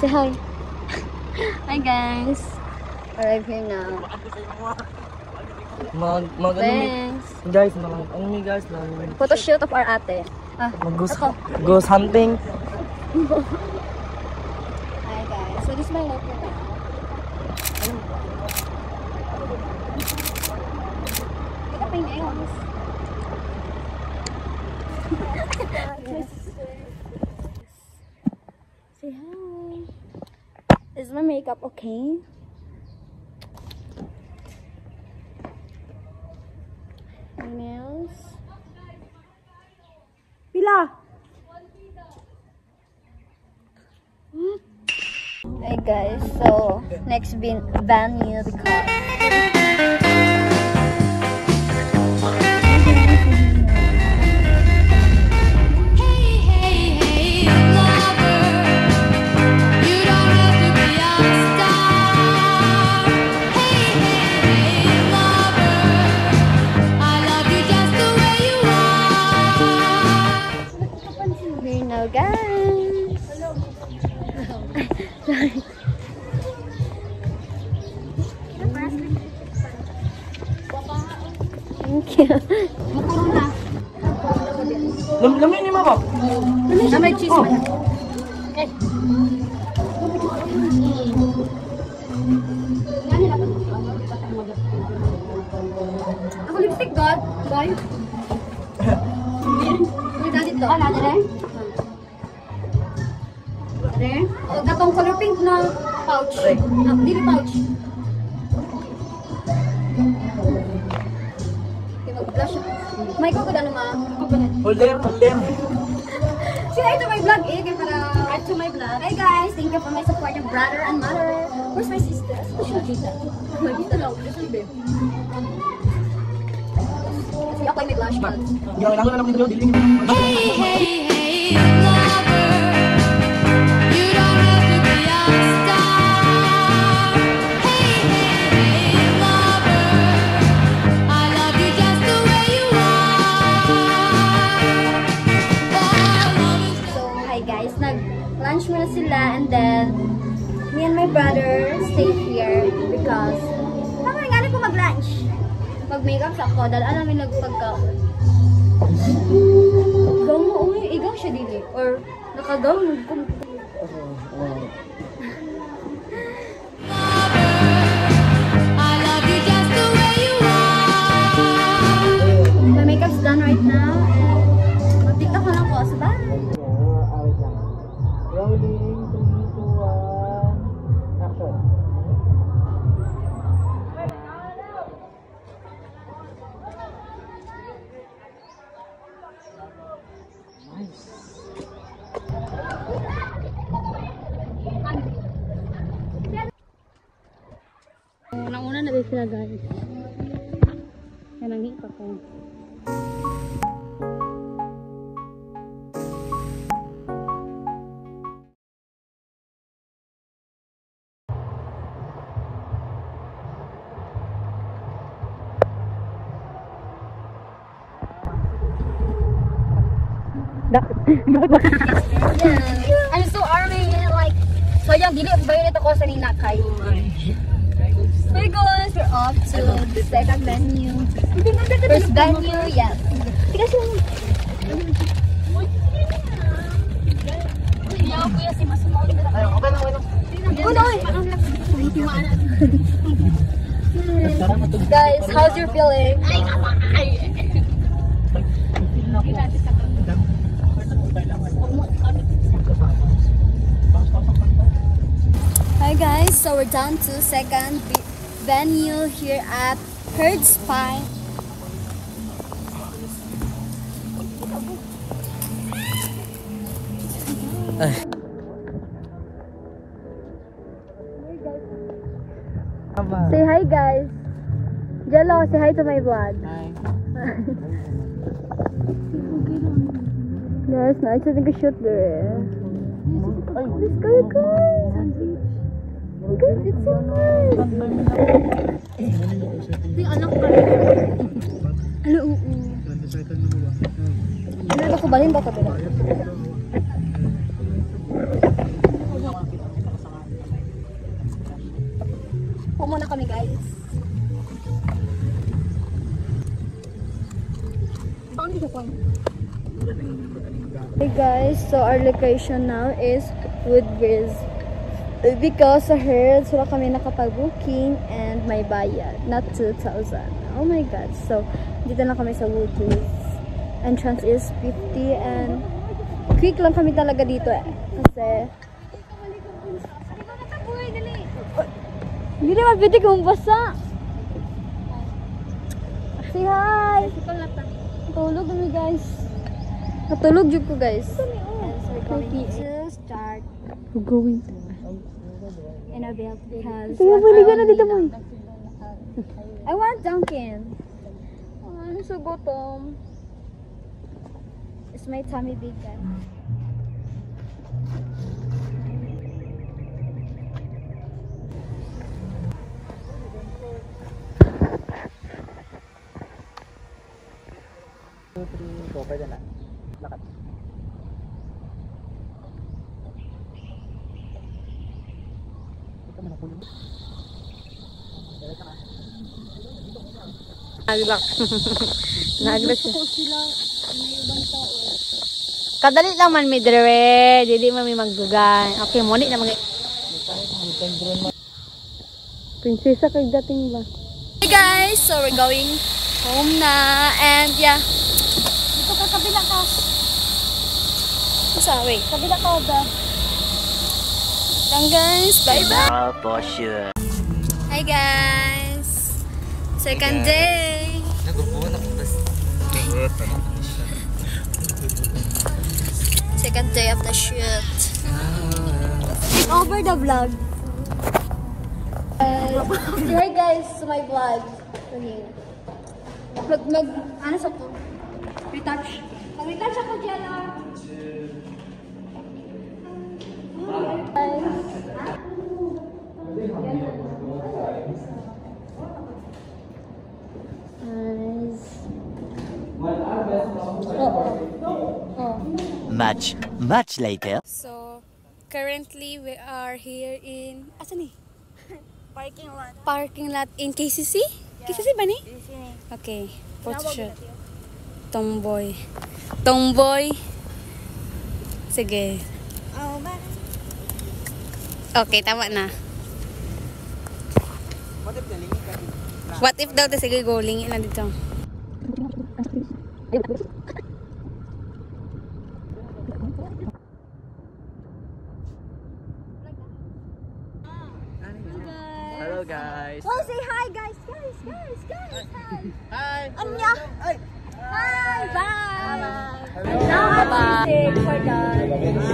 Say hi. Hi guys. Arrive here now. Thanks. Guys, ano guys? Photo shoot of our ate. Ghost hunting. Hi guys. So this is my local now. Kita pa yung nails. Say hi. Is my makeup okay? Nails. Pila. What? Hey guys, so next venue because thank you. Lamin ni mama. Lamin cheese man. Ako lipstick god, boy. Uy, dati to. Ala dire. Dire. O gatong color pink na pouch. Dili pouch. Blush. May ko ano ma? Holder. Sila ito my vlog eh, kaya para add to my vlog. Hey guys, thank you for my support of brother and mother. Where's my sister? Where's my sister? My sister lang, little bit. Kasi ako ay may blush pad. Hey, lover. You don't have to be a star. Hey, lover. I love you just the way you are. So, hi guys, nag-lunch muna sila and then me and my brother stay here because nga ko mag-lunch. Mag-makeup sa ako, dahil alam yung nagpagkaon. Igaw mo, igaw siya dili. Or nakagaw, my makeup's done right now. Mag-tiktok ko lang po. So, bye! Rolling, 3, 2, 1, action. Nice. Unang-una na ba sila guys? Yan ang hipa ko. I'm so army like so yung dili ba yun ito ko sa ninakay. Hey guys, we're off to the second venue. First venue, yes. Tiga sila. Yaw kuya si Masumo. Guys, how's your feeling? Hi guys, so we're down to second venue here at Herds Pine. Say hi guys. Jello, say hi to my vlog. Hi. Guys, nice to take a shoot there. Let's go guys. Guys, it's so nice. Ito yung anak ka. Hello, Ano ko balin ba ito? muna kami guys. Hey guys, so our location now is Woodbridge. Because sa Hertz, wala kami nakapag-booking and may bayad. Not 2,000. Oh my god. So, dito na kami sa Woodbridge. Entrance is 50 and quick lang kami talaga dito eh. Kasi hindi naman pwede kung basa. Say hi! Natulog kami guys. Natulog dyan ko guys. We're going to start. We're going to. In a belt because Sige, pwede ka na dito mo. I want Dunkin'. I'm so gutom. It's my tummy big guys. Pwede na. Lakad. Naglak. Naglak siya. Sila, may ibang tao. Kadali lang man may dere. Dili man may magdugan. Okay, muni na mga... Prinsesa kay dating ba? Hey guys, so we're going home na and yeah. Dito ka kabila ka. Sorry, kabila ka ba? Then guys, bye bye. For sure. Hi guys. Second day. Second day of the shoot. Take over the vlog. Hi guys, to my vlog. Ano sa to? Retouch. Mag-retouch ako dyan ah. Much later. So, currently we are here in... Asan ni? Parking lot in KCC? KCC ba ni? Okay. Photoshoot. Tomboy. Tomboy. Sige. Okay, tama na. What if daw? Sige, go. Lingin na dito. Hello guys. Oh, say hi guys. Guys. Hi. Anya. Hi. Bye. Bye. Bye. For the